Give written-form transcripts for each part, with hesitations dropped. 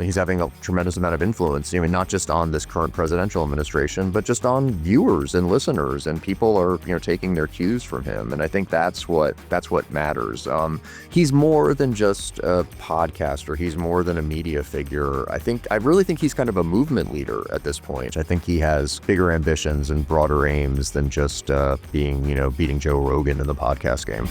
He's having a tremendous amount of influence, I mean, not just on this current presidential administration, but just on viewers and listeners, and people are, taking their cues from him. And I think that's what matters. He's more than just a podcaster. He's more than a media figure. I really think he's kind of a movement leader at this point. I think he has bigger ambitions and broader aims than just beating Joe Rogan in the podcast game.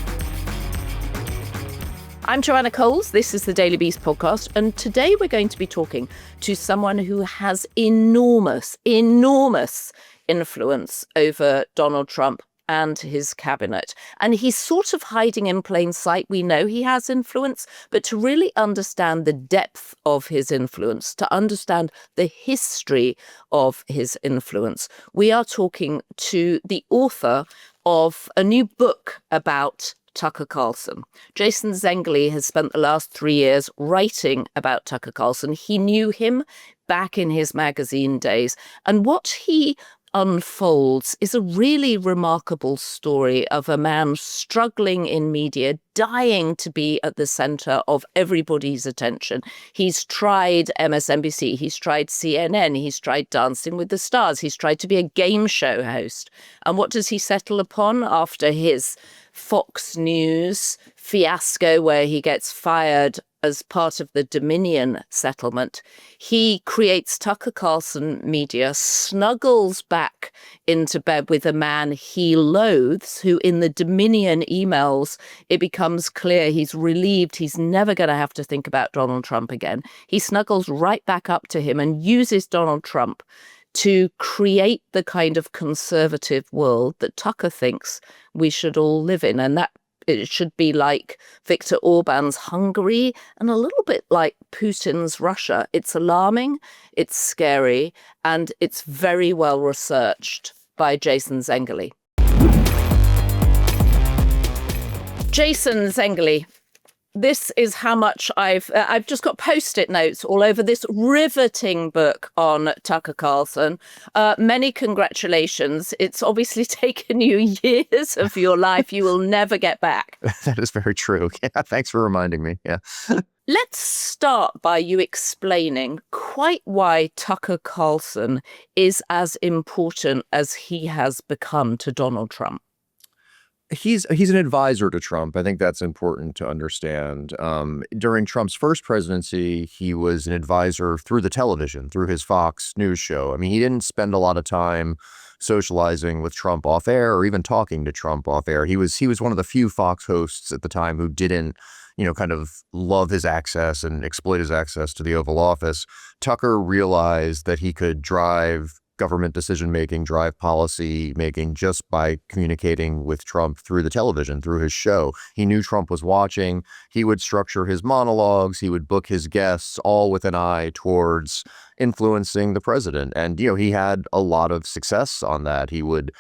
I'm Joanna Coles. This is the Daily Beast podcast. And today we're going to be talking to someone who has enormous influence over Donald Trump and his cabinet. And he's sort of hiding in plain sight. We know he has influence, but to really understand the depth of his influence, to understand the history of his influence, we are talking to the author of a new book about Tucker Carlson. Jason Zengerle has spent the last 3 years writing about Tucker Carlson. He knew him back in his magazine days. And what he unfolds is a really remarkable story of a man struggling in media, dying to be at the center of everybody's attention. He's tried MSNBC, he's tried CNN, he's tried Dancing with the Stars, he's tried to be a game show host. And what does he settle upon after his Fox News fiasco where he gets fired as part of the Dominion settlement? He creates Tucker Carlson Media, snuggles back into bed with a man he loathes, who in the Dominion emails, it becomes clear he's relieved he's never going to have to think about Donald Trump again. He snuggles right back up to him and uses Donald Trump to create the kind of conservative world that Tucker thinks we should all live in. And that it should be like Viktor Orbán's Hungary and a little bit like Putin's Russia. It's alarming, it's scary, and it's very well researched by Jason Zengerle. Jason Zengerle, this is how much I've just got Post-it notes all over this riveting book on Tucker Carlson. Many congratulations. It's obviously taken you years of your life you will never get back. That is very true. Yeah, thanks for reminding me. Yeah. Let's start by you explaining quite why Tucker Carlson is as important as he has become to Donald Trump. He's an advisor to Trump. I think that's important to understand. During Trump's first presidency, he was an advisor through the television, through his Fox News show. I mean, he didn't spend a lot of time socializing with Trump off air or even talking to Trump off air. He was one of the few Fox hosts at the time who didn't, kind of love his access and exploit his access to the Oval Office. Tucker realized that he could drive government decision-making, drive policy-making just by communicating with Trump through the television, through his show. He knew Trump was watching. He would structure his monologues. He would book his guests, all with an eye towards influencing the president. And, he had a lot of success on that. He would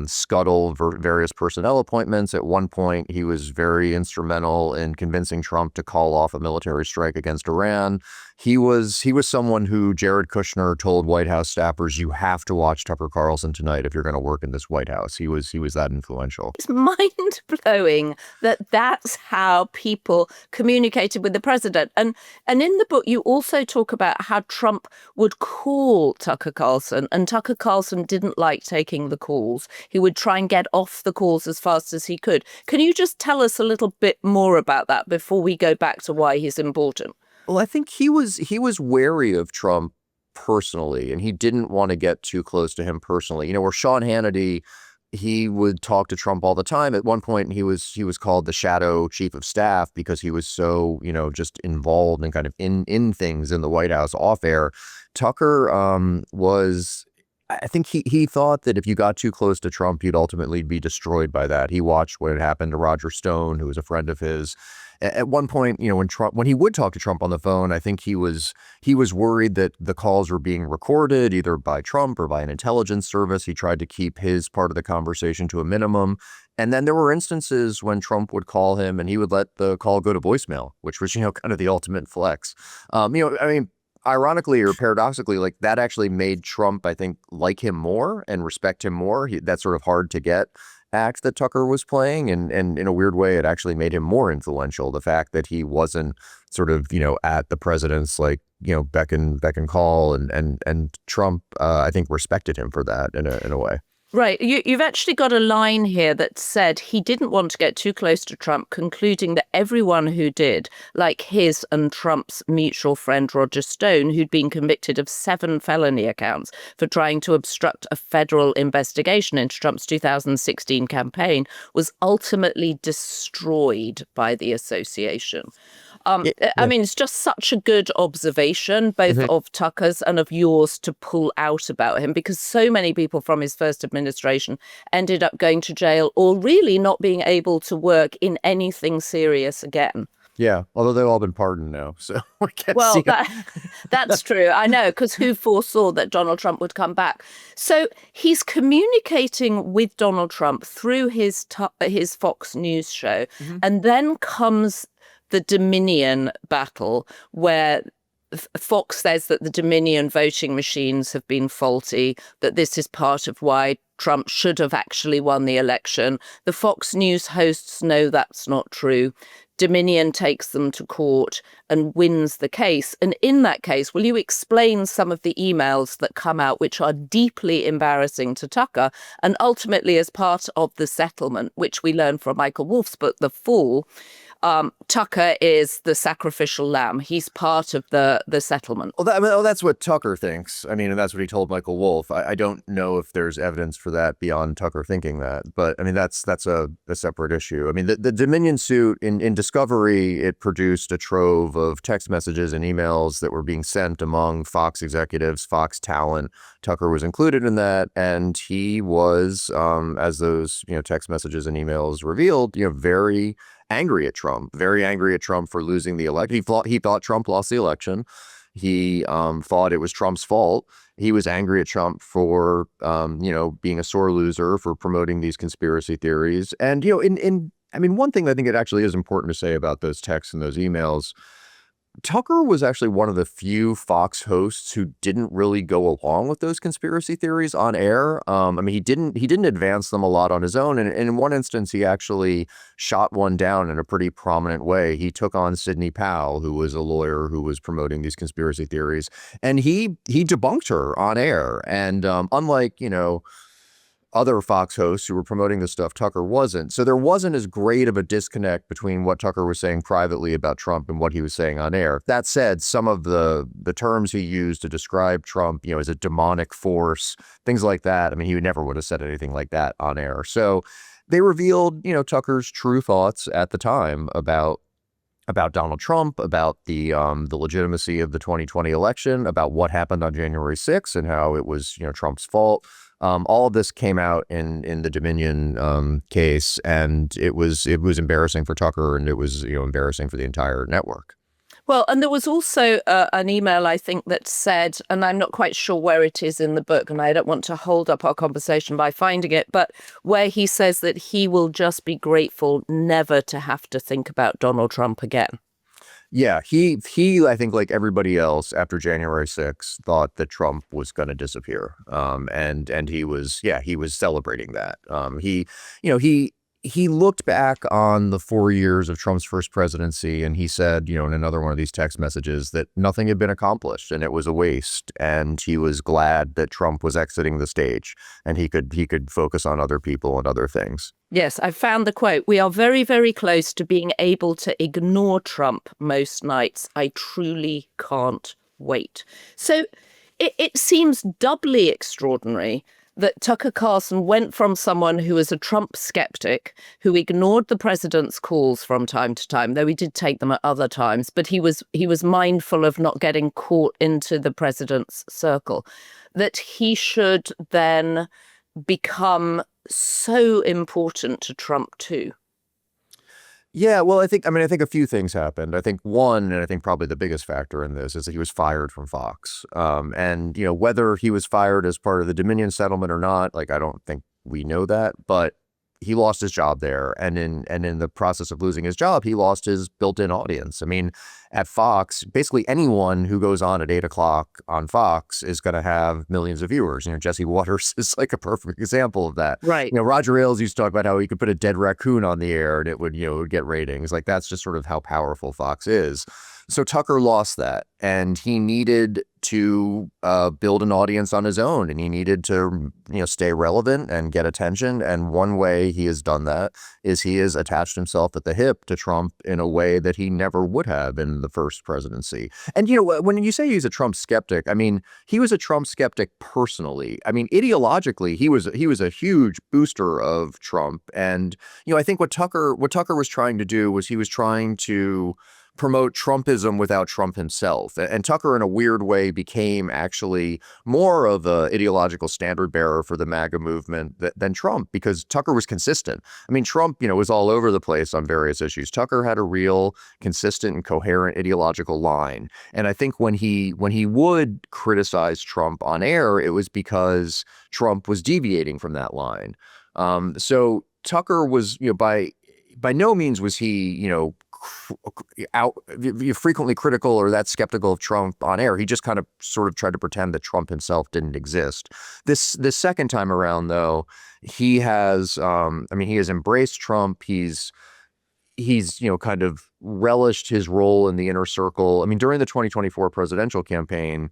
scuttle various personnel appointments. At one point, he was very instrumental in convincing Trump to call off a military strike against Iran. He was someone who Jared Kushner told White House staffers, you have to watch Tucker Carlson tonight if you're going to work in this White House. He was that influential. It's mind-blowing that that's how people communicated with the president. And in the book, you also talk about how Trump would call Tucker Carlson, and Tucker Carlson didn't like taking the calls. He would try and get off the calls as fast as he could. Can you just tell us a little bit more about that before we go back to why he's important? Well, I think he was wary of Trump personally, and he didn't want to get too close to him personally. Where Sean Hannity, he would talk to Trump all the time. At one point, he was called the shadow chief of staff because he was so, just involved and kind of in things in the White House off air. Tucker I think he thought that if you got too close to Trump, you'd ultimately be destroyed by that. He watched what had happened to Roger Stone, who was a friend of his. At one point, when he would talk to Trump on the phone, I think he was worried that the calls were being recorded either by Trump or by an intelligence service. He tried to keep his part of the conversation to a minimum. And then there were instances when Trump would call him and he would let the call go to voicemail, which was, kind of the ultimate flex. Ironically or paradoxically, like that actually made Trump, I think, like him more and respect him more. That's sort of hard to get act that Tucker was playing. And in a weird way, it actually made him more influential. The fact that he wasn't sort of, at the president's like beck and call, and Trump, I think, respected him for that in a way. Right. You've actually got a line here that said he didn't want to get too close to Trump, concluding that everyone who did, like his and Trump's mutual friend Roger Stone, who'd been convicted of 7 felony accounts for trying to obstruct a federal investigation into Trump's 2016 campaign, was ultimately destroyed by the association. I mean, it's just such a good observation, both of Tucker's and of yours, to pull out about him, because so many people from his first administration ended up going to jail or really not being able to work in anything serious again. Yeah, although they've all been pardoned now, so we can't Well, see that's true. I know, because who foresaw that Donald Trump would come back? So he's communicating with Donald Trump through his Fox News show, and then comes the Dominion battle, where Fox says that the Dominion voting machines have been faulty, that this is part of why Trump should have actually won the election. The Fox News hosts know that's not true. Dominion takes them to court and wins the case. And in that case, will you explain some of the emails that come out, which are deeply embarrassing to Tucker, and ultimately as part of the settlement, which we learn from Michael Wolff's book, The Fall, Tucker is the sacrificial lamb. He's part of the settlement. Well, that's what Tucker thinks. I mean, and that's what he told Michael Wolff. I don't know if there's evidence for that beyond Tucker thinking that, but I mean, that's a separate issue. I mean, the Dominion suit in discovery, it produced a trove of text messages and emails that were being sent among Fox executives, Fox talent. Tucker was included in that, and he was, as those text messages and emails revealed, very angry at Trump, very angry at Trump for losing the election. He thought Trump lost the election. He thought it was Trump's fault. He was angry at Trump for being a sore loser, for promoting these conspiracy theories. And I mean, one thing I think it actually is important to say about those texts and those emails, Tucker was actually one of the few Fox hosts who didn't really go along with those conspiracy theories on air. I mean, he didn't advance them a lot on his own. And in one instance, he actually shot one down in a pretty prominent way. He took on Sidney Powell, who was a lawyer who was promoting these conspiracy theories, and he debunked her on air. And unlike, other Fox hosts who were promoting this stuff, Tucker wasn't. So there wasn't as great of a disconnect between what Tucker was saying privately about Trump and what he was saying on air. That said, some of the terms he used to describe Trump, as a demonic force, things like that, I mean, he never would have said anything like that on air. So they revealed, Tucker's true thoughts at the time about Donald Trump, about the legitimacy of the 2020 election, about what happened on January 6th and how it was, Trump's fault. All of this came out in the Dominion case, and it was embarrassing for Tucker, and it was embarrassing for the entire network. Well, and there was also an email, I think, that said, and I'm not quite sure where it is in the book, and I don't want to hold up our conversation by finding it, but where he says that he will just be grateful never to have to think about Donald Trump again. Yeah, he I think, like everybody else after January 6th, thought that Trump was going to disappear. And he was celebrating that. He looked back on the 4 years of Trump's first presidency, and he said, in another one of these text messages, that nothing had been accomplished and it was a waste. And he was glad that Trump was exiting the stage and he could focus on other people and other things. Yes, I found the quote. "We are very, very close to being able to ignore Trump most nights. I truly can't wait." So it seems doubly extraordinary that Tucker Carlson went from someone who was a Trump skeptic, who ignored the president's calls from time to time, though he did take them at other times, but he was mindful of not getting caught into the president's circle, that he should then become so important to Trump too. Yeah, well, I think a few things happened. I think one, and I think probably the biggest factor in this, is that he was fired from Fox. And whether he was fired as part of the Dominion settlement or not, like, I don't think we know that, but he lost his job there. And in the process of losing his job, he lost his built-in audience. I mean, at Fox, basically anyone who goes on at 8 o'clock on Fox is going to have millions of viewers. Jesse Waters is like a perfect example of that. Right. Roger Ailes used to talk about how he could put a dead raccoon on the air and it would get ratings. Like, that's just sort of how powerful Fox is. So Tucker lost that, and he needed to build an audience on his own, and he needed to, stay relevant and get attention. And one way he has done that is he has attached himself at the hip to Trump in a way that he never would have in the first presidency. And, when you say he's a Trump skeptic, I mean, he was a Trump skeptic personally. I mean, ideologically, he was a huge booster of Trump. And, I think what Tucker was trying to do was he was trying to promote Trumpism without Trump himself. And Tucker, in a weird way, became actually more of an ideological standard bearer for the MAGA movement than Trump, because Tucker was consistent. I mean, Trump, was all over the place on various issues. Tucker had a real consistent and coherent ideological line. And I think when he would criticize Trump on air, it was because Trump was deviating from that line. So Tucker was, by no means was he, frequently critical or that skeptical of Trump on air. He just kind of sort of tried to pretend that Trump himself didn't exist. This second time around, though, he has, he has embraced Trump. He's kind of relished his role in the inner circle. I mean, during the 2024 presidential campaign,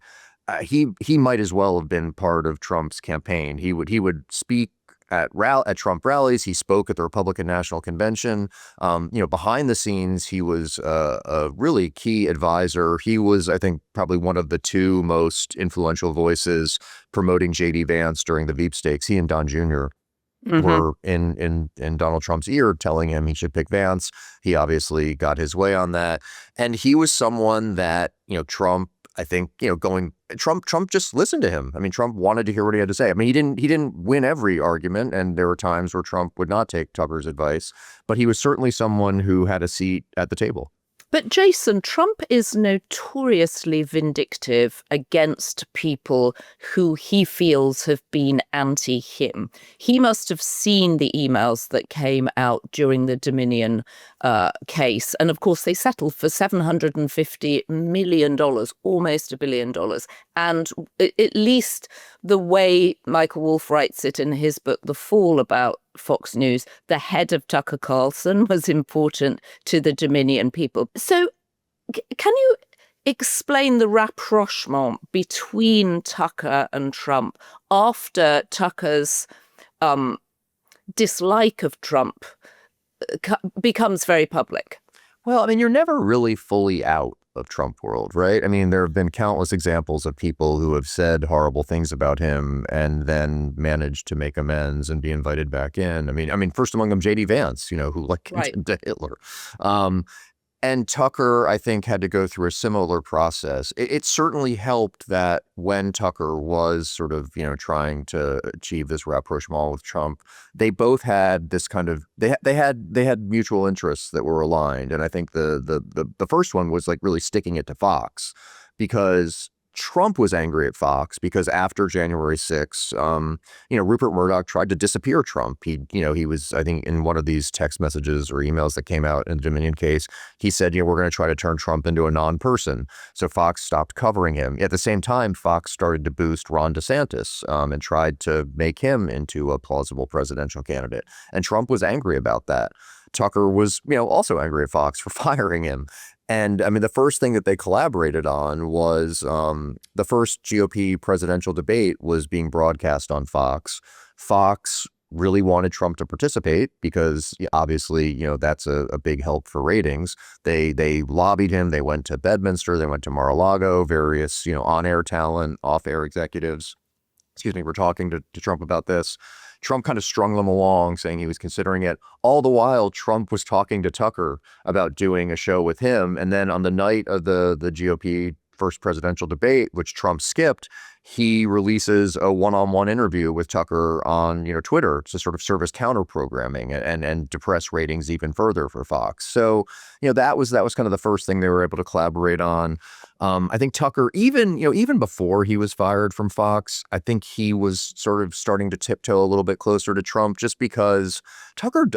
he might as well have been part of Trump's campaign. He would speak at Trump rallies. He spoke at the Republican National Convention. Behind the scenes, he was a really key advisor. He was, I think, probably one of the two most influential voices promoting JD Vance during the Veep stakes. He and Don Jr. were in Donald Trump's ear, telling him he should pick Vance. He obviously got his way on that. And he was someone that, Trump, I think, Trump just listened to him. I mean, Trump wanted to hear what he had to say. I mean, he didn't win every argument, and there were times where Trump would not take Tucker's advice, but he was certainly someone who had a seat at the table. But Jason, Trump is notoriously vindictive against people who he feels have been anti-him. He must have seen the emails that came out during the Dominion case. And of course, they settled for $750 million, almost $1 billion. And at least the way Michael Wolff writes it in his book, The Fall, about Fox News, the head of Tucker Carlson was important to the Dominion people. So can you explain the rapprochement between Tucker and Trump after Tucker's dislike of Trump becomes very public? Well, I mean, you're never really fully out of Trumpworld, right? I mean, there have been countless examples of people who have said horrible things about him and then managed to make amends and be invited back in. I mean, first among them, JD Vance, who condemned Hitler. And Tucker, I think, had to go through a similar process. It certainly helped that when Tucker was sort of, trying to achieve this rapprochement with Trump, they both had this kind of they had mutual interests that were aligned. And I think the first one was like really sticking it to Fox, because Trump was angry at Fox because after January 6th, Rupert Murdoch tried to disappear Trump. He was, I think, in one of these text messages or emails that came out in the Dominion case, he said, we're going to try to turn Trump into a non-person. So Fox stopped covering him. At the same time, Fox started to boost Ron DeSantis and tried to make him into a plausible presidential candidate. And Trump was angry about that. Tucker was, also angry at Fox for firing him. And I mean, the first thing that they collaborated on was the first GOP presidential debate was being broadcast on Fox. Fox really wanted Trump to participate because obviously, that's a big help for ratings. They lobbied him. They went to Bedminster. They went to Mar-a-Lago, various, on-air talent, off-air executives. We're talking to Trump about this. Trump kind of strung them along, saying he was considering it. All the while, Trump was talking to Tucker about doing a show with him. And then on the night of the GOP first presidential debate, which Trump skipped, he releases a one-on-one interview with Tucker on, Twitter to sort of serve as counter programming and depress ratings even further for Fox. So, that was kind of the first thing they were able to collaborate on. I think Tucker, even before he was fired from Fox, I think he was sort of starting to tiptoe a little bit closer to Trump, just because Tucker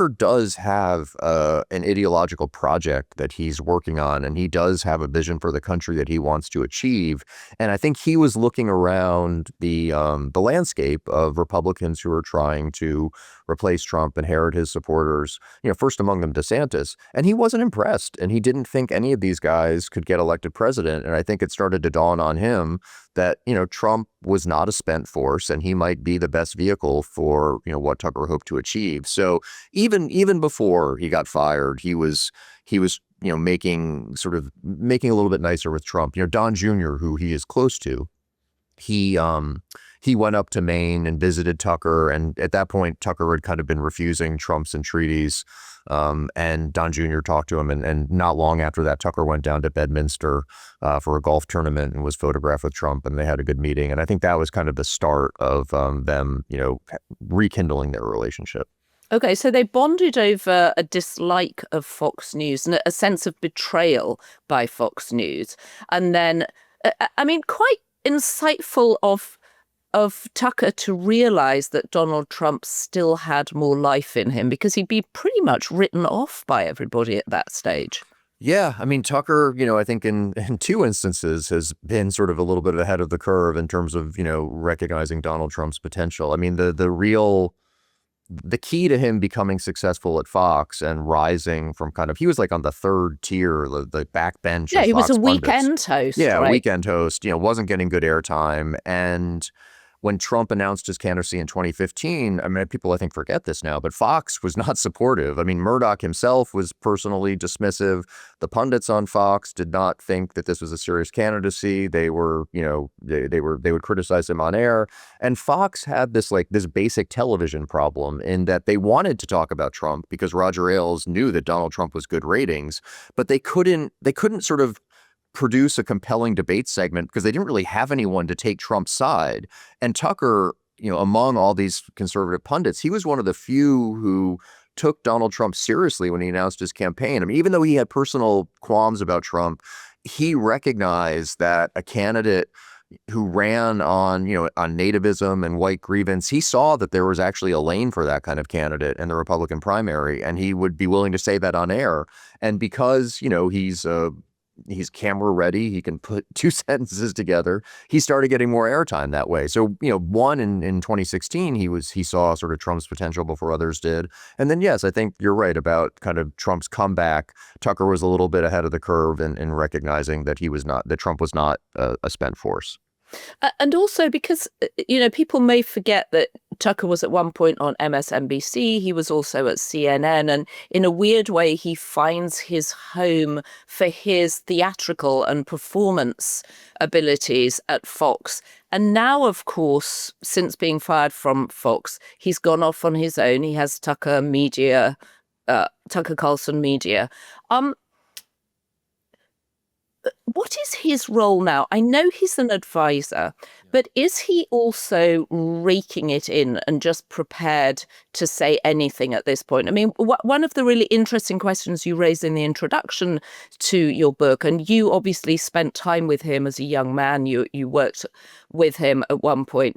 does have an ideological project that he's working on, and he does have a vision for the country that he wants to achieve. And I think he was looking around the landscape of Republicans who are trying to replace Trump, inherit his supporters, first among them DeSantis. And he wasn't impressed, and he didn't think any of these guys could get elected president. And I think it started to dawn on him that, Trump was not a spent force, and he might be the best vehicle for, what Tucker hoped to achieve. So even before he got fired, he was making a little bit nicer with Trump. Don Jr., who he is close to, he went up to Maine and visited Tucker. And at that point, Tucker had kind of been refusing Trump's entreaties. And Don Jr. talked to him. And not long after that, Tucker went down to Bedminster for a golf tournament and was photographed with Trump. And they had a good meeting. And I think that was kind of the start of them, rekindling their relationship. Okay, so they bonded over a dislike of Fox News and a sense of betrayal by Fox News. And then, quite insightful of Tucker to realize that Donald Trump still had more life in him, because he'd be pretty much written off by everybody at that stage. Yeah, Tucker, I think in two instances has been sort of a little bit ahead of the curve in terms of, recognizing Donald Trump's potential. The key to him becoming successful at Fox and rising from he was like on the third tier, the backbench. Yeah, he was a weekend host. Yeah, right? A weekend host, wasn't getting good airtime. And when Trump announced his candidacy in 2015, people I think forget this now, but Fox was not supportive. Murdoch himself was personally dismissive. The pundits on Fox did not think that this was a serious candidacy. They were, they would criticize him on air. And Fox had this basic television problem in that they wanted to talk about Trump because Roger Ailes knew that Donald Trump was good ratings, but they couldn't sort of produce a compelling debate segment because they didn't really have anyone to take Trump's side. And Tucker, among all these conservative pundits, he was one of the few who took Donald Trump seriously when he announced his campaign. Even though he had personal qualms about Trump, he recognized that a candidate who ran on nativism and white grievance, he saw that there was actually a lane for that kind of candidate in the Republican primary, and he would be willing to say that on air. And because, he's camera ready, he can put two sentences together, he started getting more airtime that way. So, one in 2016, he saw sort of Trump's potential before others did. And then, yes, I think you're right about kind of Trump's comeback. Tucker was a little bit ahead of the curve in recognizing that Trump was not a spent force. And also because, people may forget that Tucker was at one point on MSNBC. He was also at CNN. And in a weird way, he finds his home for his theatrical and performance abilities at Fox. And now, of course, since being fired from Fox, he's gone off on his own. He has Tucker Carlson Media. What is his role now? I know he's an advisor, but is he also raking it in and just prepared to say anything at this point? One of the really interesting questions you raised in the introduction to your book, and you obviously spent time with him as a young man, you worked with him at one point.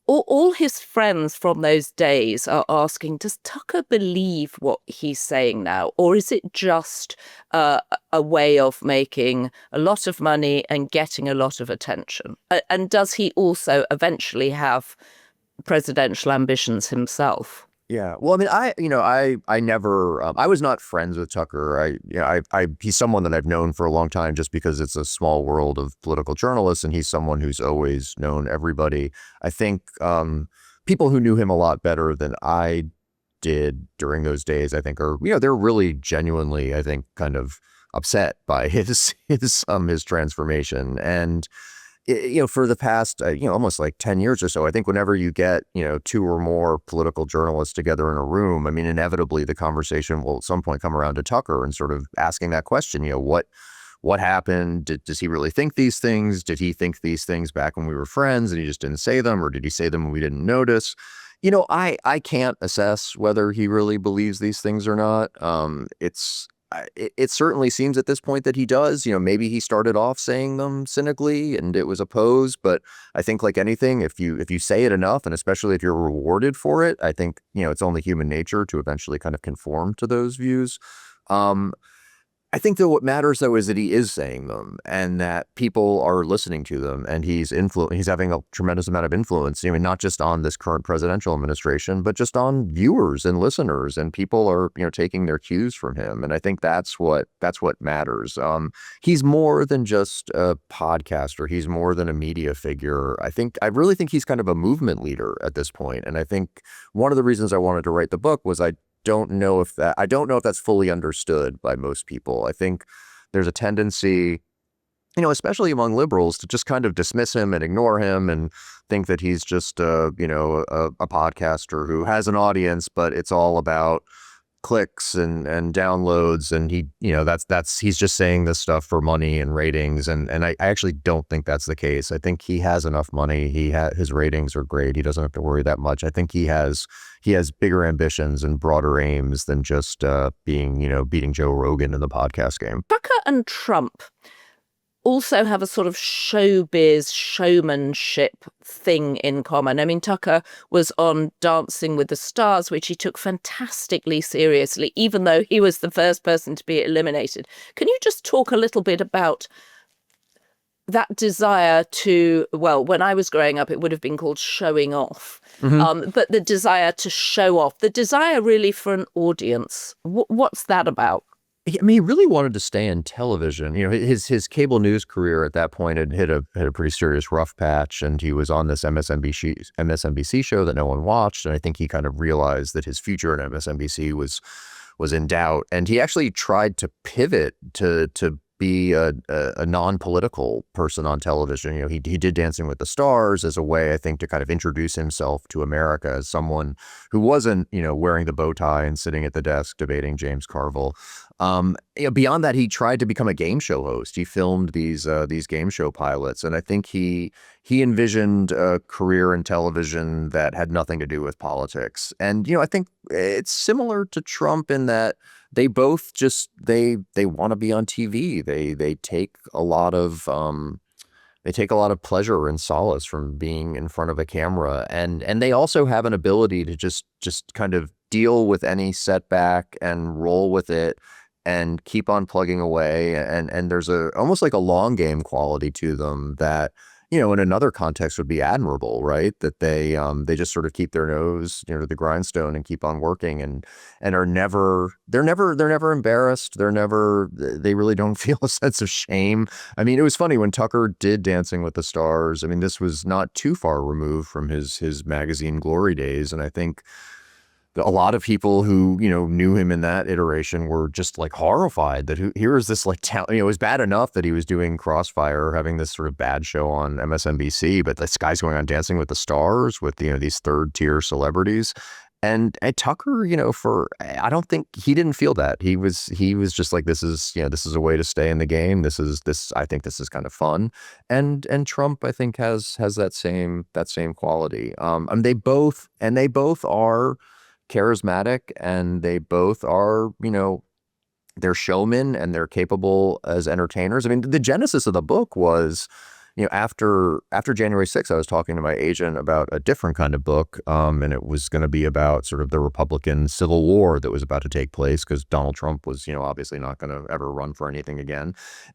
All his friends from those days are asking, does Tucker believe what he's saying now? Or is it just a way of making a lot of money and getting a lot of attention? And does he also eventually have presidential ambitions himself? Yeah. Well, I never, I was not friends with Tucker. He's someone that I've known for a long time just because it's a small world of political journalists, and he's someone who's always known everybody. I think people who knew him a lot better than I did during those days, I think they're really genuinely, I think, kind of upset by his transformation. And for the past, almost like 10 years or so, I think whenever you get, two or more political journalists together in a room, inevitably the conversation will at some point come around to Tucker and sort of asking that question, what happened? Does he really think these things? Did he think these things back when we were friends and he just didn't say them? Or did he say them when we didn't notice? I can't assess whether he really believes these things or not. It certainly seems at this point that he does. Maybe he started off saying them cynically and it was opposed, but I think like anything, if you say it enough, and especially if you're rewarded for it, I think, it's only human nature to eventually kind of conform to those views. I think that what matters though is that he is saying them and that people are listening to them, and he's having a tremendous amount of influence. I mean, not just on this current presidential administration, but just on viewers and listeners, and people are, taking their cues from him. And I think that's what matters. He's more than just a podcaster. He's more than a media figure. I really think he's kind of a movement leader at this point. And I think one of the reasons I wanted to write the book was I don't know if that's fully understood by most people. I think there's a tendency, especially among liberals, to just kind of dismiss him and ignore him and think that he's just a podcaster who has an audience, but it's all about clicks and downloads, and he's just saying this stuff for money and ratings, and I actually don't think that's the case. I think he has enough money. His ratings are great. He doesn't have to worry that much. I think he has bigger ambitions and broader aims than just beating Joe Rogan in the podcast game. Tucker and Trump also have a sort of showbiz showmanship thing in common. I mean, Tucker was on Dancing with the Stars, which he took fantastically seriously, even though he was the first person to be eliminated. Can you just talk a little bit about that desire to, well, when I was growing up, it would have been called showing off, but the desire to show off, the desire really for an audience. What's that about? I mean, he really wanted to stay in television. His cable news career at that point had hit a pretty serious rough patch, and he was on this MSNBC show that no one watched. And I think he kind of realized that his future at MSNBC was in doubt. And he actually tried to pivot to be a non-political person on television. He did Dancing with the Stars as a way, I think, to kind of introduce himself to America as someone who wasn't, wearing the bow tie and sitting at the desk debating James Carville. Beyond that, he tried to become a game show host. He filmed these game show pilots, and I think he envisioned a career in television that had nothing to do with politics. And I think it's similar to Trump in that they both just they want to be on TV. They take a lot of pleasure and solace from being in front of a camera, and they also have an ability to just kind of deal with any setback and roll with it and keep on plugging away. And there's almost like a long game quality to them that, in another context would be admirable, right? That they just sort of keep their nose, to the grindstone and keep on working and are never embarrassed. They really don't feel a sense of shame. I mean, it was funny when Tucker did Dancing with the Stars. I mean, this was not too far removed from his magazine glory days. And I think a lot of people who, knew him in that iteration were just like horrified that here is this like talent. It was bad enough that he was doing Crossfire, having this sort of bad show on MSNBC, but this guy's going on Dancing with the Stars with, these third tier celebrities. And Tucker, I don't think he didn't feel that. He was just like, this is a way to stay in the game. I think this is kind of fun. And Trump, I think, has that same quality. And they both are charismatic, and they both are, they're showmen and they're capable as entertainers. I mean, the genesis of the book was, after January 6th, I was talking to my agent about a different kind of book, and it was going to be about sort of the Republican Civil War that was about to take place because Donald Trump was, obviously not going to ever run for anything again.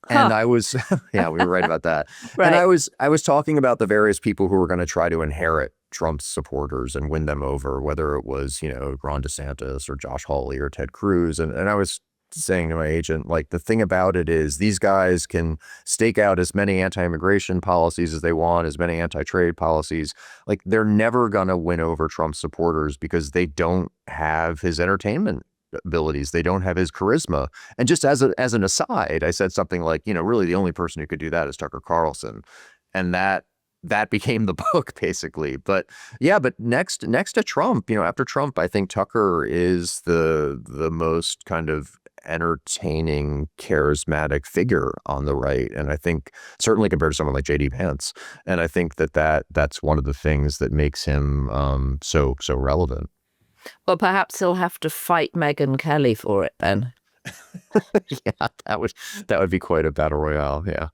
And I was, yeah, we were right about that. Right. And I was talking about the various people who were going to try to inherit Trump's supporters and win them over, whether it was, Ron DeSantis or Josh Hawley or Ted Cruz. And I was saying to my agent, like, the thing about it is these guys can stake out as many anti-immigration policies as they want, as many anti-trade policies. Like, they're never going to win over Trump's supporters because they don't have his entertainment abilities. They don't have his charisma. And just as an aside, I said something like, really the only person who could do that is Tucker Carlson. And that became the book, basically. But next to Trump, after Trump, I think Tucker is the most kind of entertaining, charismatic figure on the right. And I think certainly compared to someone like JD Vance. And I think that's one of the things that makes him so relevant. Well, perhaps he'll have to fight Megyn Kelly for it then. Yeah, that would be quite a battle royale. Yeah.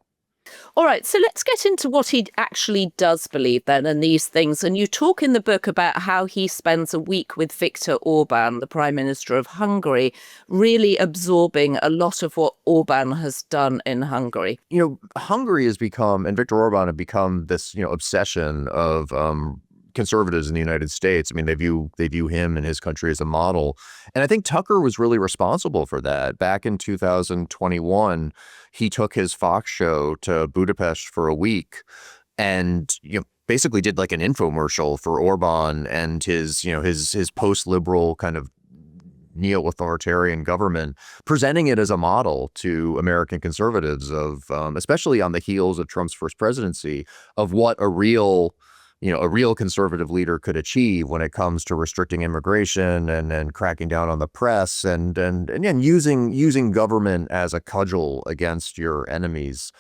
All right, so let's get into what he actually does believe then and these things. And you talk in the book about how he spends a week with Viktor Orbán, the Prime Minister of Hungary, really absorbing a lot of what Orbán has done in Hungary. Hungary has become, and Viktor Orbán have become this, obsession of conservatives in the United States. I mean, they view him and his country as a model. And I think Tucker was really responsible for that. Back in 2021, he took his Fox show to Budapest for a week and, basically did like an infomercial for Orbán and his post-liberal kind of neo-authoritarian government, presenting it as a model to American conservatives of, especially on the heels of Trump's first presidency, of what a real conservative leader could achieve when it comes to restricting immigration and cracking down on the press and using government as a cudgel against your enemies.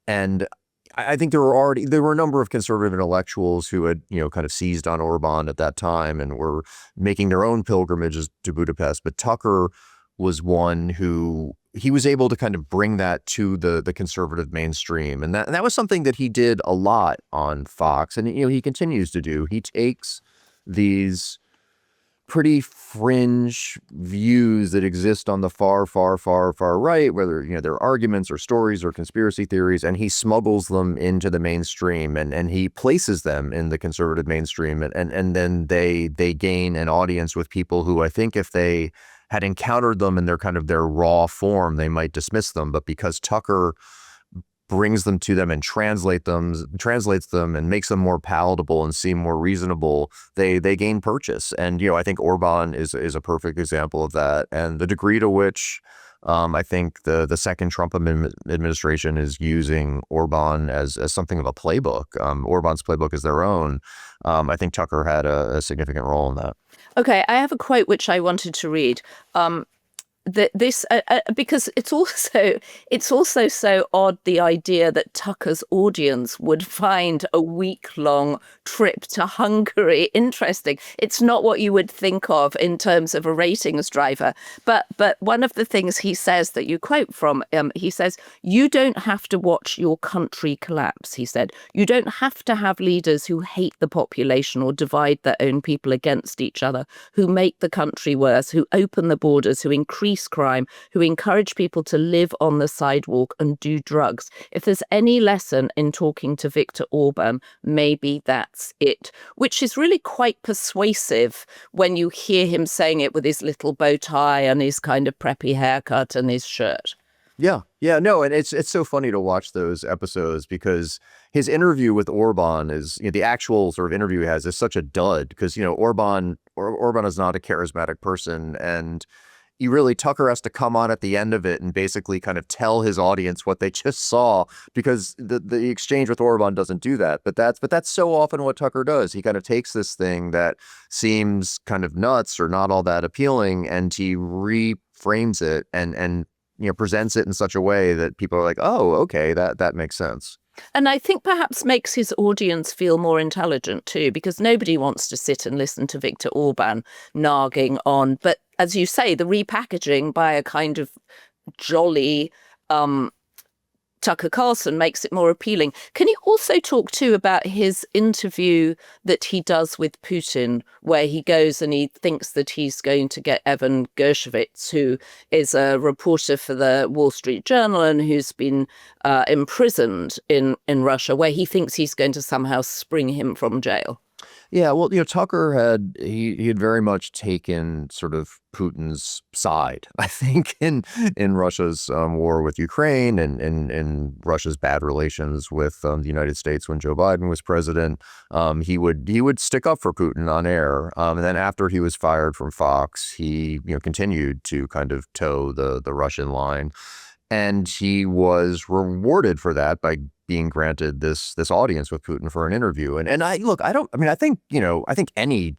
And I think there were a number of conservative intellectuals who had, kind of seized on Orbán at that time and were making their own pilgrimages to Budapest. But Tucker was one who he was able to kind of bring that to the conservative mainstream. And that was something that he did a lot on Fox. And, he continues to do. He takes these pretty fringe views that exist on the far, far, far, far right, whether, they're arguments or stories or conspiracy theories, and he smuggles them into the mainstream and he places them in the conservative mainstream. And then they gain an audience with people who I think if they had encountered them in their raw form, they might dismiss them. But because Tucker brings them to them and translates them and makes them more palatable and seem more reasonable, they gain purchase. And, I think Orbán is a perfect example of that. And the degree to which I think the second Trump administration is using Orbán as something of a playbook. Orbán's playbook is their own. I think Tucker had a significant role in that. Okay, I have a quote which I wanted to read. Because it's also so odd, the idea that Tucker's audience would find a week-long trip to Hungary interesting. It's not what you would think of in terms of a ratings driver. But one of the things he says that you quote from, he says, "You don't have to watch your country collapse," he said. "You don't have to have leaders who hate the population or divide their own people against each other, who make the country worse, who open the borders, who increase crime, who encourage people to live on the sidewalk and do drugs. If there's any lesson in talking to Viktor Orbán, maybe that's it," which is really quite persuasive when you hear him saying it with his little bow tie and his kind of preppy haircut and his shirt. Yeah, no, and it's so funny to watch those episodes because his interview with Orbán is, the actual sort of interview he has is such a dud because, Orbán is not a charismatic person, and Tucker has to come on at the end of it and basically kind of tell his audience what they just saw because the exchange with Orbán doesn't do that. But that's so often what Tucker does. He kind of takes this thing that seems kind of nuts or not all that appealing, and he reframes it and presents it in such a way that people are like, oh, okay, that makes sense. And I think perhaps makes his audience feel more intelligent too, because nobody wants to sit and listen to Viktor Orbán nagging on. But as you say, the repackaging by a kind of jolly Tucker Carlson makes it more appealing. Can you also talk too about his interview that he does with Putin, where he goes and he thinks that he's going to get Evan Gershkovich, who is a reporter for the Wall Street Journal and who's been imprisoned in Russia, where he thinks he's going to somehow spring him from jail? Yeah, well, Tucker had very much taken sort of Putin's side, I think, in Russia's war with Ukraine and in Russia's bad relations with the United States when Joe Biden was president. He would stick up for Putin on air, and then after he was fired from Fox, he continued to kind of toe the Russian line, and he was rewarded for that by being granted this audience with Putin for an interview. And I think any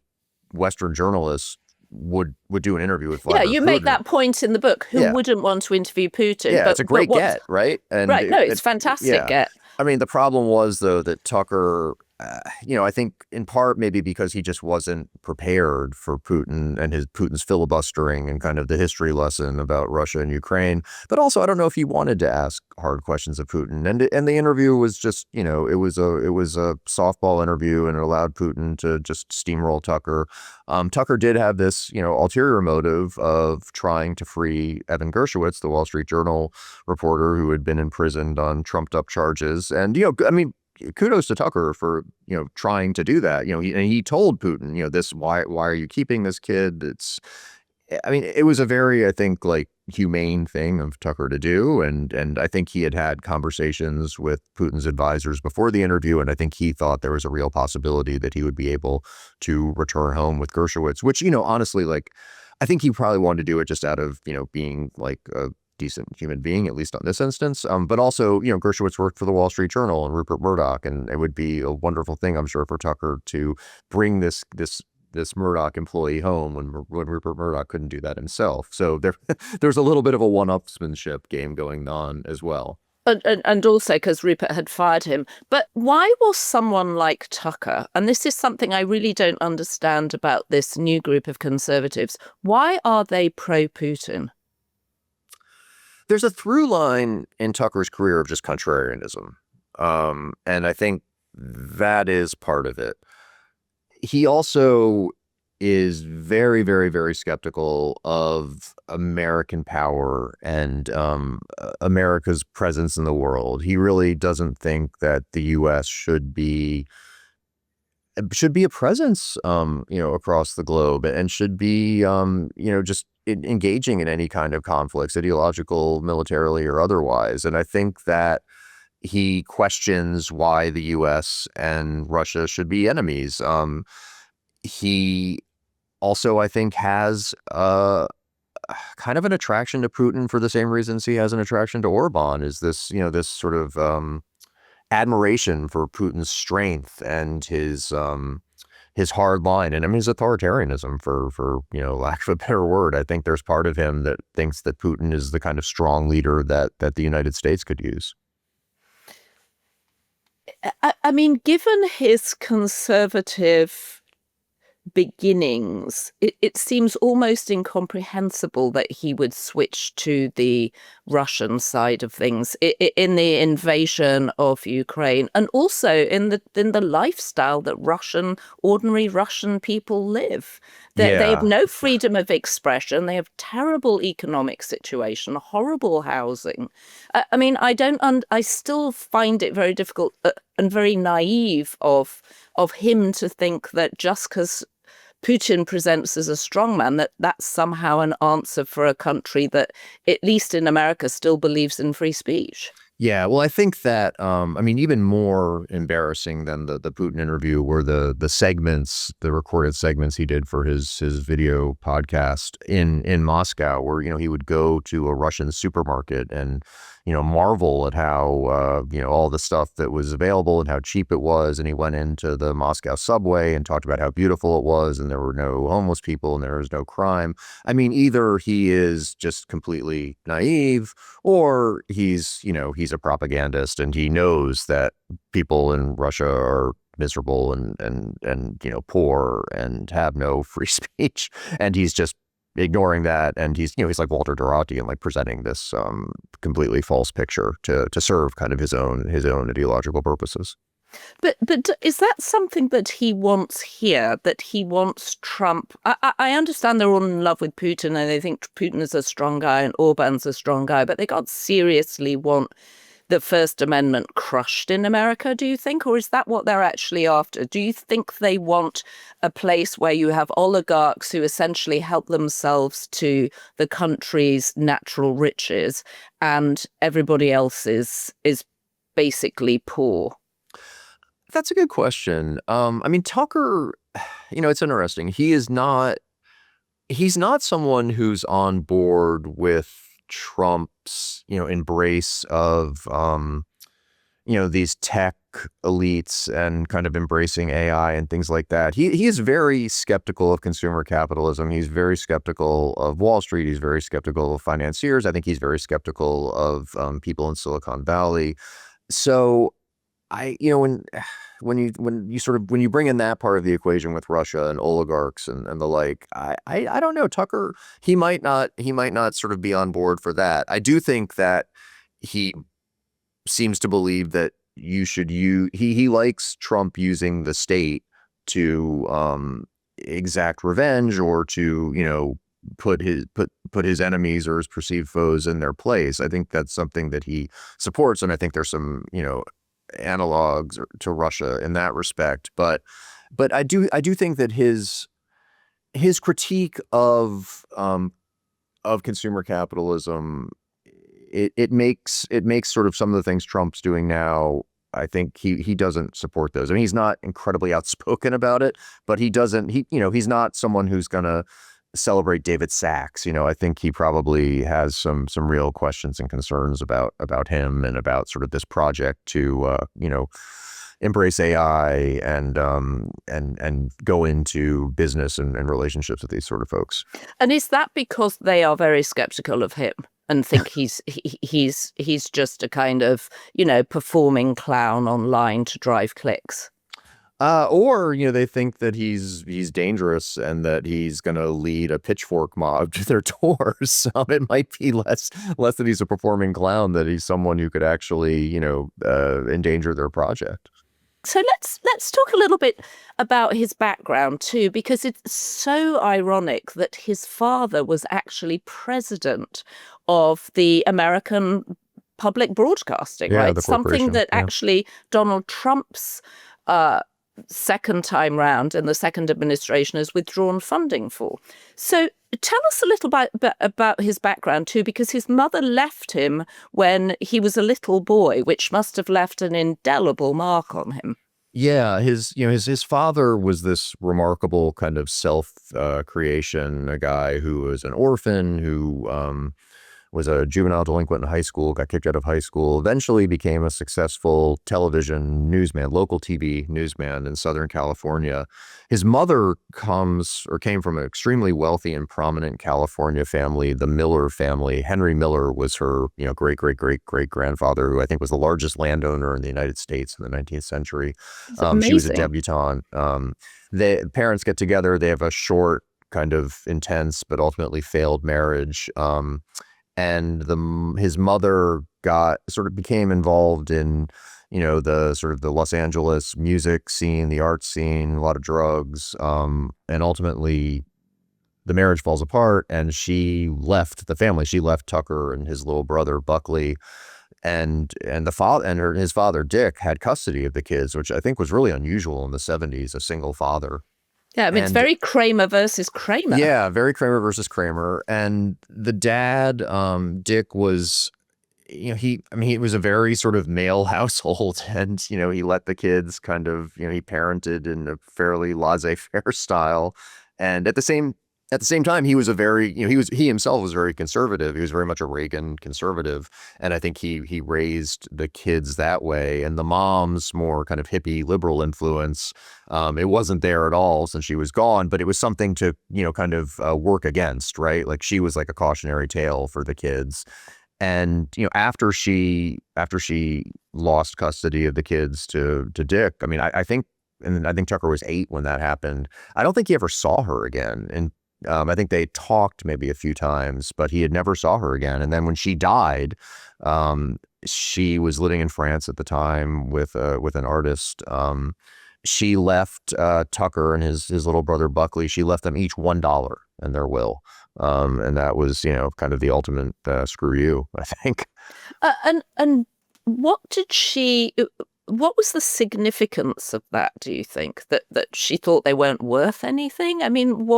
Western journalist would do an interview with Vladimir Putin. Yeah, you make that point in the book. Who wouldn't want to interview Putin? Yeah, it's a great get, right? And right, no, it's fantastic get. I mean, the problem was, though, that Tucker I think in part maybe because he just wasn't prepared for Putin and Putin's filibustering and kind of the history lesson about Russia and Ukraine. But also, I don't know if he wanted to ask hard questions of Putin. And the interview was just, it was a softball interview, and it allowed Putin to just steamroll Tucker. Tucker did have this, ulterior motive of trying to free Evan Gershowitz, the Wall Street Journal reporter who had been imprisoned on trumped up charges. And, I mean, kudos to Tucker for, trying to do that. He told Putin, why are you keeping this kid? It was a very, I think, like, humane thing of Tucker to do. And I think he had conversations with Putin's advisors before the interview. And I think he thought there was a real possibility that he would be able to return home with Gershowitz, which, honestly, like, I think he probably wanted to do it just out of, being like a decent human being, at least on this instance. But also, Gershowitz worked for the Wall Street Journal and Rupert Murdoch, and it would be a wonderful thing, I'm sure, for Tucker to bring this Murdoch employee home when Rupert Murdoch couldn't do that himself. So there's a little bit of a one-upsmanship game going on as well. And also because Rupert had fired him. But why was someone like Tucker, and this is something I really don't understand about this new group of conservatives, why are they pro-Putin? There's a through line in Tucker's career of just contrarianism. And I think that is part of it. He also is very, very, very skeptical of American power and America's presence in the world. He really doesn't think that the U.S. should be a presence, across the globe, and should be, just engaging in any kind of conflicts, ideological, militarily, or otherwise. And I think that he questions why the U.S. and Russia should be enemies. He also, I think, has kind of an attraction to Putin for the same reasons he has an attraction to Orbán, is this, this sort of admiration for Putin's strength and his hard line. And I mean, his authoritarianism, for lack of a better word. I think there's part of him that thinks that Putin is the kind of strong leader that the United States could use. I mean, given his conservative beginnings, it seems almost incomprehensible that he would switch to the Russian side of things in the invasion of Ukraine, and also in the lifestyle that ordinary Russian people live. They have no freedom of expression. They have terrible economic situation, horrible housing. I mean, I still find it very difficult and very naive of him to think that just because Putin presents as a strongman, that's somehow an answer for a country that, at least in America, still believes in free speech. Yeah, well, I think that, even more embarrassing than the Putin interview were the recorded segments he did for his video podcast in Moscow, where, he would go to a Russian supermarket and, marvel at how, all the stuff that was available and how cheap it was. And he went into the Moscow subway and talked about how beautiful it was, and there were no homeless people and there was no crime. I mean, either he is just completely naive, or he's a propagandist, and he knows that people in Russia are miserable and poor and have no free speech, and he's just ignoring that. And he's like Walter Durati, and like presenting this completely false picture to serve kind of his own ideological purposes. But is that something that he wants here, that he wants Trump? I understand they're all in love with Putin and they think Putin is a strong guy and Orban's a strong guy, but they can't seriously want the First Amendment crushed in America, do you think? Or is that what they're actually after? Do you think they want a place where you have oligarchs who essentially help themselves to the country's natural riches and everybody else is basically poor? That's a good question. Tucker, it's interesting. He's not someone who's on board with Trump's, embrace of, these tech elites and kind of embracing AI and things like that. He is very skeptical of consumer capitalism. He's very skeptical of Wall Street. He's very skeptical of financiers. I think he's very skeptical of people in Silicon Valley. So when when you bring in that part of the equation with Russia and oligarchs and the like, I don't know. Tucker, he might not sort of be on board for that. I do think that he seems to believe that you should use he likes Trump using the state to exact revenge or to, put his enemies or his perceived foes in their place. I think that's something that he supports, and I think there's some, analogs to Russia in that respect. But I do think that his critique of consumer capitalism, it makes sort of some of the things Trump's doing now. I think he doesn't support those. I mean, he's not incredibly outspoken about it, but he's not someone who's gonna celebrate David Sachs. I think he probably has some real questions and concerns about him and about sort of this project to embrace AI and go into business and relationships with these sort of folks. And is that because they are very skeptical of him and think he's just a kind of, performing clown online to drive clicks? Or they think that he's dangerous and that he's going to lead a pitchfork mob to their doors. So it might be less that he's a performing clown, that he's someone who could actually endanger their project. So let's talk a little bit about his background too, because it's so ironic that his father was actually president of the American public broadcasting, Yeah, right? the Something corporation. that Yeah. actually Donald Trump's second time round in the second administration has withdrawn funding for. So tell us a little bit about his background too, because his mother left him when he was a little boy, which must have left an indelible mark on him. Yeah, his father was this remarkable kind of self creation, a guy who was an orphan, who was a juvenile delinquent in high school, got kicked out of high school, eventually became a successful television newsman, local TV newsman in Southern California. His mother came from an extremely wealthy and prominent California family, the Miller family. Henry Miller was her, great, great, great, great grandfather, who I think was the largest landowner in the United States in the 19th century. It's She was a amazing. debutante. The parents get together. They have a short, kind of intense, but ultimately failed marriage. And his mother became involved in, the sort of the Los Angeles music scene, the art scene, a lot of drugs. And ultimately the marriage falls apart and she left the family. She left Tucker and his little brother, Buckley, and the father and his father, Dick, had custody of the kids, which I think was really unusual in the 70s, a single father. Yeah, I mean, it's And very Kramer versus Kramer. yeah, very Kramer versus Kramer. And the dad, Dick, was, he was a very sort of male household, and he let the kids kind of, he parented in a fairly laissez-faire style. And at the same time, he was a very, he himself was very conservative. He was very much a Reagan conservative, and I think he raised the kids that way. And the mom's more kind of hippie liberal influence, it wasn't there at all since she was gone, but it was something to kind of work against, right? Like she was like a cautionary tale for the kids. And after she lost custody of the kids to Dick, I mean, I think Tucker was 8 when that happened. I don't think he ever saw her again, and I think they talked maybe a few times, but he had never saw her again. And then when she died, she was living in France at the time with an artist. She left Tucker and his little brother Buckley. She left them each $1 in their will, and that was kind of the ultimate screw you, I think. And what was the significance of that, do you think? That she thought they weren't worth anything? I mean,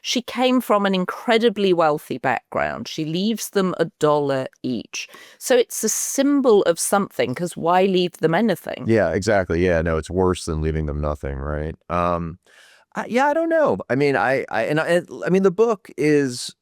she came from an incredibly wealthy background. She leaves them $1 each. So it's a symbol of something, because why leave them anything? Yeah, exactly. Yeah, no, it's worse than leaving them nothing, right? I don't know. I mean, I mean, the book is,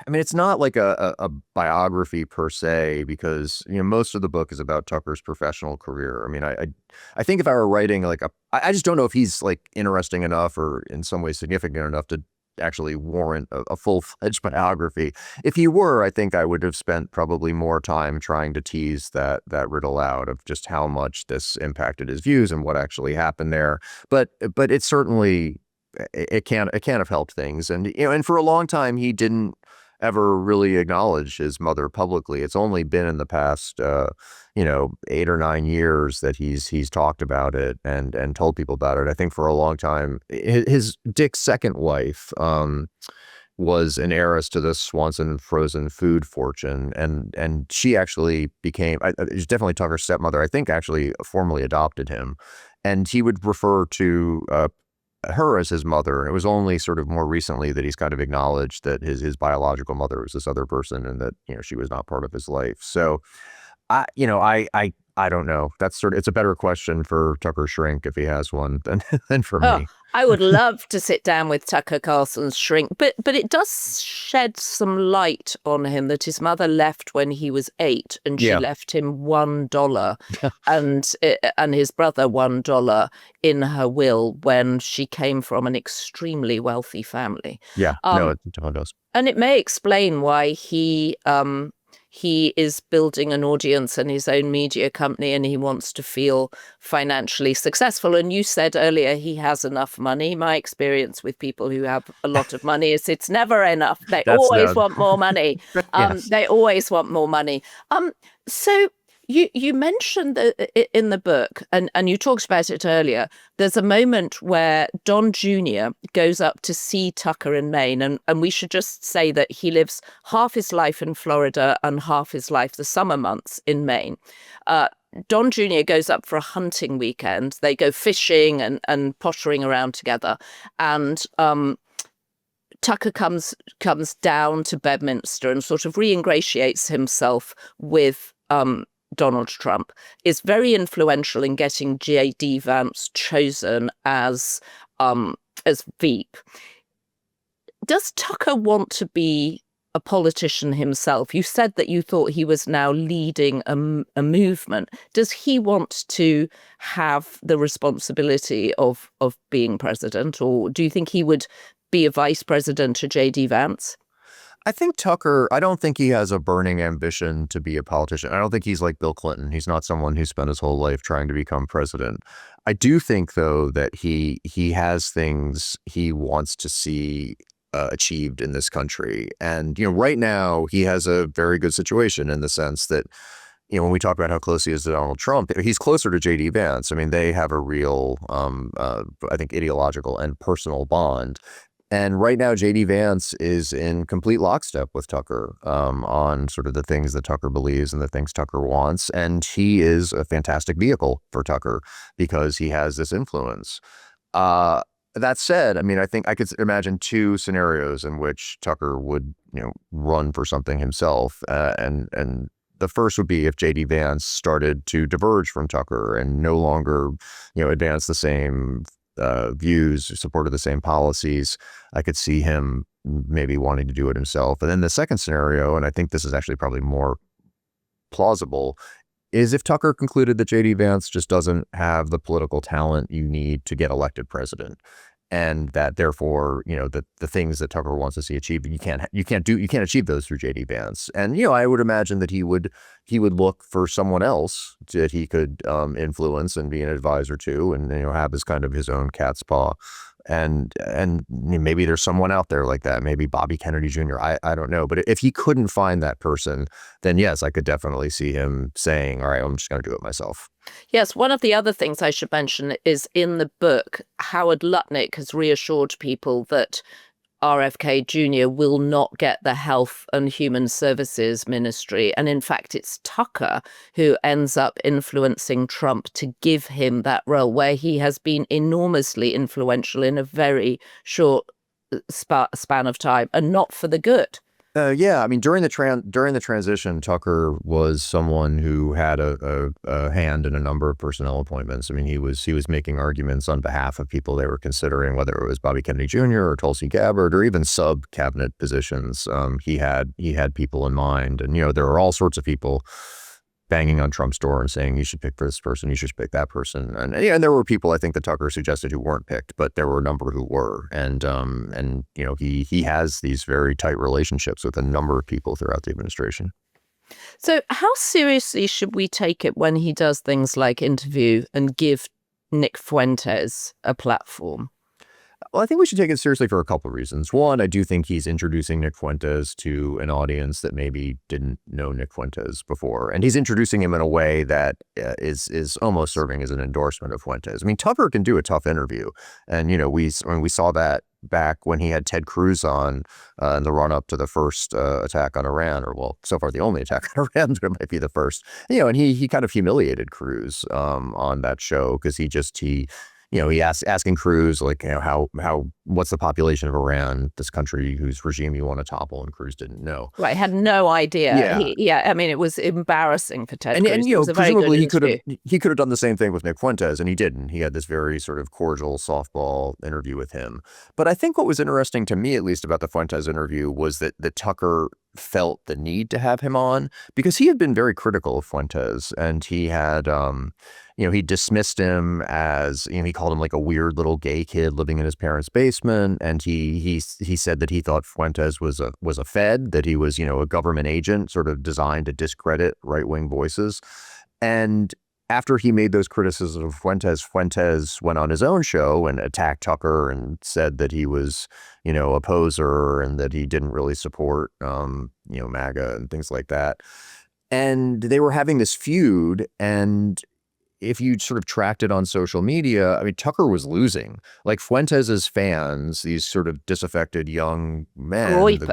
I mean, it's not like a biography per se, because most of the book is about Tucker's professional career. I mean, I think if I were writing like I just don't know if he's like interesting enough or in some way significant enough to actually warrant a full-fledged biography. If he were, I think I would have spent probably more time trying to tease that riddle out of just how much this impacted his views and what actually happened there. But it certainly it can't have helped things. And and for a long time he didn't ever really acknowledge his mother publicly. It's only been in the past 8 or 9 years that he's talked about it and told people about it. I think for a long time his Dick's second wife was an heiress to the Swanson frozen food fortune, and she actually became it's definitely Tucker's stepmother. I think actually formally adopted him, and he would refer to her as his mother. And it was only sort of more recently that he's kind of acknowledged that his biological mother was this other person, and that she was not part of his life. So I don't know. It's a better question for Tucker Shrink if he has one than for Oh, me. I would love to sit down with Tucker Carlson's shrink, but it does shed some light on him that his mother left when he was 8, and she Yeah. left him $1 and his brother $1 in her will when she came from an extremely wealthy family. Yeah. No, it definitely does. And it may explain why he is building an audience and his own media company, and he wants to feel financially successful. And you said earlier he has enough money. My experience with people who have a lot of money is it's never enough. They always want more money. Yes. They always want more money. So you mentioned that in the book, and you talked about it earlier, there's a moment where Don Jr. goes up to see Tucker in Maine, and we should just say that he lives half his life in Florida and half his life the summer months in Maine. Don Jr. goes up for a hunting weekend. They go fishing and pottering around together, and Tucker comes down to Bedminster and sort of re-ingratiates himself with Donald Trump, is very influential in getting JD Vance chosen as Veep. Does Tucker want to be a politician himself? You said that you thought he was now leading a movement. Does he want to have the responsibility of being president, or do you think he would be a vice president to JD Vance? I think Tucker, I don't think he has a burning ambition to be a politician. I don't think he's like Bill Clinton. He's not someone who spent his whole life trying to become president. I do think, though, that he has things he wants to see achieved in this country. And, right now he has a very good situation in the sense that, when we talk about how close he is to Donald Trump, he's closer to JD Vance. I mean, they have a real, I think, ideological and personal bond. And right now, JD Vance is in complete lockstep with Tucker on sort of the things that Tucker believes and the things Tucker wants. And he is a fantastic vehicle for Tucker because he has this influence. That said, I mean, I think I could imagine 2 scenarios in which Tucker would, run for something himself. And the first would be if JD Vance started to diverge from Tucker and no longer, advance the same views, supported the same policies. I could see him maybe wanting to do it himself. And then the second scenario, and I think this is actually probably more plausible, is if Tucker concluded that JD Vance just doesn't have the political talent you need to get elected president, and that therefore, the things that Tucker wants to see achieved, you can't achieve those through JD Vance. And I would imagine that he would look for someone else that he could influence and be an advisor to, and have as kind of his own cat's paw. And maybe there's someone out there like that, maybe Bobby Kennedy Jr. I don't know. But if he couldn't find that person, then yes, I could definitely see him saying, all right, I'm just going to do it myself. Yes, one of the other things I should mention is in the book, Howard Lutnick has reassured people that RFK Jr. will not get the Health and Human Services Ministry. And in fact, it's Tucker who ends up influencing Trump to give him that role, where he has been enormously influential in a very short span of time, and not for the good. Yeah, I mean, during the transition, Tucker was someone who had a hand in a number of personnel appointments. I mean, he was making arguments on behalf of people they were considering, whether it was Bobby Kennedy Jr. or Tulsi Gabbard or even sub cabinet positions. He had people in mind, and there are all sorts of people banging on Trump's door and saying, you should pick this person, you should pick that person. And there were people, I think, that Tucker suggested who weren't picked, but there were a number who were. And he has these very tight relationships with a number of people throughout the administration. So how seriously should we take it when he does things like interview and give Nick Fuentes a platform? Well, I think we should take it seriously for a couple of reasons. One, I do think he's introducing Nick Fuentes to an audience that maybe didn't know Nick Fuentes before. And he's introducing him in a way that is almost serving as an endorsement of Fuentes. I mean, Tucker can do a tough interview. And, we saw that back when he had Ted Cruz on in the run-up to the first attack on Iran, so far the only attack on Iran, but it might be the first. And he kind of humiliated Cruz on that show because he asking Cruz, like, what's the population of Iran, this country whose regime you want to topple, and Cruz didn't know. Right, had no idea. Yeah. I mean, it was embarrassing for Ted Cruz. And presumably he could have done the same thing with Nick Fuentes, and he didn't. He had this very sort of cordial softball interview with him. But I think what was interesting to me, at least, about the Fuentes interview was that Tucker felt the need to have him on because he had been very critical of Fuentes, and he had he dismissed him as, he called him like a weird little gay kid living in his parents' basement. And he said that he thought Fuentes was a Fed, that he was, a government agent sort of designed to discredit right-wing voices. And after he made those criticisms of Fuentes went on his own show and attacked Tucker and said that he was, a poser and that he didn't really support, MAGA and things like that. And they were having this feud, and if you sort of tracked it on social media, I mean, Tucker was losing. Like Fuentes's fans, these sort of disaffected young men.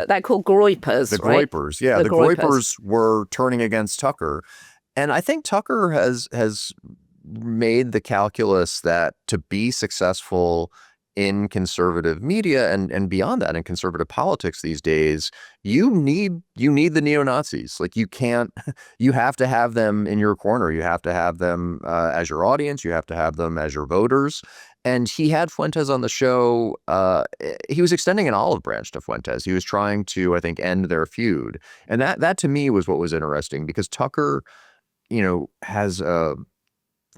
They're called groypers, the right? Groypers, yeah. The Groypers were turning against Tucker. And I think Tucker has made the calculus that to be successful in conservative media and beyond that in conservative politics these days, you need the neo-Nazis. Like you have to have them in your corner. You have to have them as your audience. You have to have them as your voters. And he had Fuentes on the show. He was extending an olive branch to Fuentes. He was trying to, I think, end their feud. And that to me was what was interesting, because Tucker, has a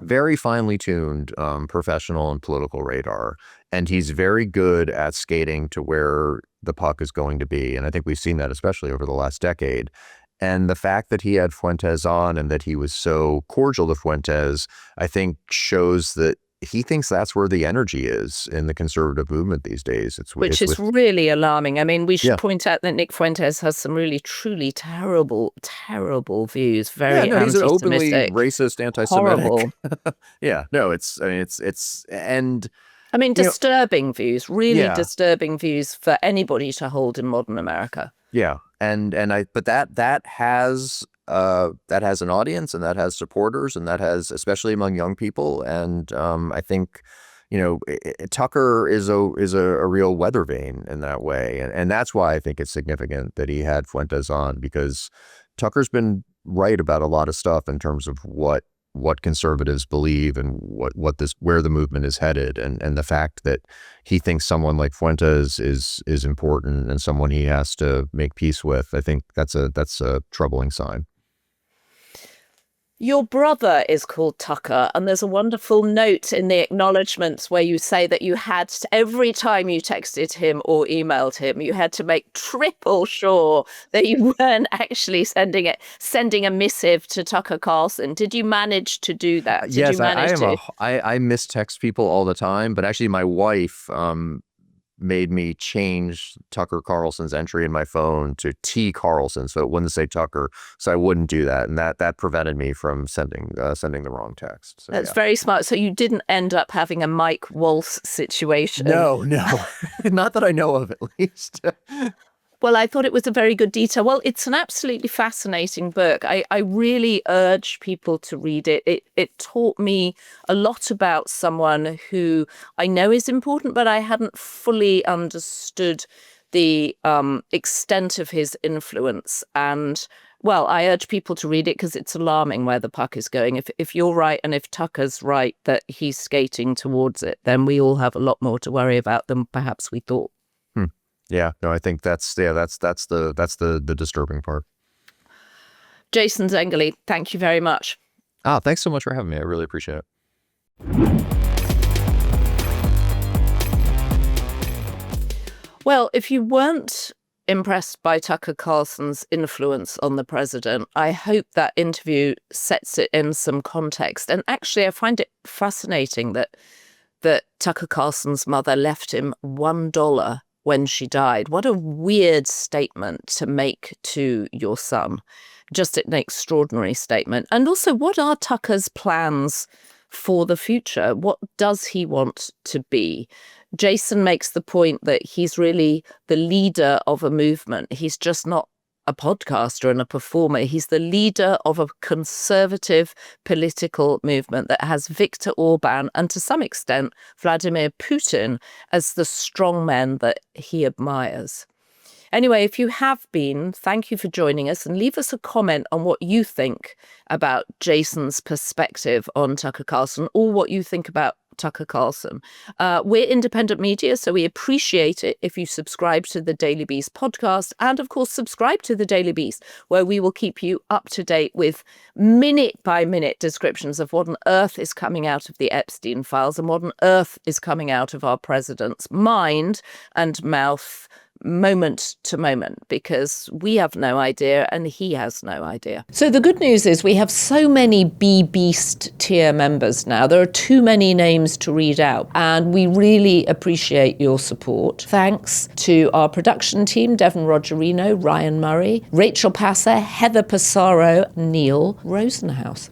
very finely tuned professional and political radar. And he's very good at skating to where the puck is going to be. And I think we've seen that especially over the last decade. And the fact that he had Fuentes on and that he was so cordial to Fuentes, I think shows that he thinks that's where the energy is in the conservative movement these days. Which is really alarming. I mean, we should point out that Nick Fuentes has some really, truly terrible, terrible views. Very he's an openly anti-Semitic, racist, anti-Semitic. horrible. Disturbing views, really disturbing views for anybody to hold in modern America. Yeah, but that has an audience, and that has supporters, and that has, especially among young people. And I think, Tucker is a real weather vane in that way. And that's why I think it's significant that he had Fuentes on, because Tucker's been right about a lot of stuff in terms of what conservatives believe and where the movement is headed, and the fact that he thinks someone like Fuentes is important and someone he has to make peace with. I think that's a troubling sign. Your brother is called Tucker, and there's a wonderful note in the acknowledgements where you say that you had to, every time you texted him or emailed him, you had to make triple sure that you weren't actually sending a missive to Tucker Carlson. Did you manage to do that? Yes, I mistext people all the time, but actually my wife made me change Tucker Carlson's entry in my phone to T Carlson, so it wouldn't say Tucker, so I wouldn't do that, and that prevented me from sending the wrong text. So, that's very smart. So you didn't end up having a Mike Waltz situation. No, not that I know of, at least. Well, I thought it was a very good detail. Well, it's an absolutely fascinating book. I really urge people to read it. It taught me a lot about someone who I know is important, but I hadn't fully understood the extent of his influence. And, well, I urge people to read it because it's alarming where the puck is going. If you're right, and if Tucker's right that he's skating towards it, then we all have a lot more to worry about than perhaps we thought. Yeah, no, I think that's the disturbing part. Jason Zengerle, thank you very much. Thanks so much for having me. I really appreciate it. Well, if you weren't impressed by Tucker Carlson's influence on the president, I hope that interview sets it in some context. And actually, I find it fascinating that Tucker Carlson's mother left him $1 when she died. What a weird statement to make to your son. Just an extraordinary statement. And also, what are Tucker's plans for the future? What does he want to be? Jason makes the point that he's really the leader of a movement. He's just not a podcaster and a performer. He's the leader of a conservative political movement that has Viktor Orbán and, to some extent, Vladimir Putin as the strongmen that he admires. Anyway, if you have been, thank you for joining us, and leave us a comment on what you think about Jason's perspective on Tucker Carlson, or what you think about Tucker Carlson. We're independent media, so we appreciate it if you subscribe to the Daily Beast podcast, and of course subscribe to the Daily Beast, where we will keep you up to date with minute-by-minute descriptions of what on earth is coming out of the Epstein files and what on earth is coming out of our president's mind and mouth, moment to moment, because we have no idea and he has no idea. So the good news is we have so many Beast tier members now. There are too many names to read out, and we really appreciate your support. Thanks to our production team, Devon Rogerino, Ryan Murray, Rachel Passer, Heather Passaro, Neil Rosenhaus.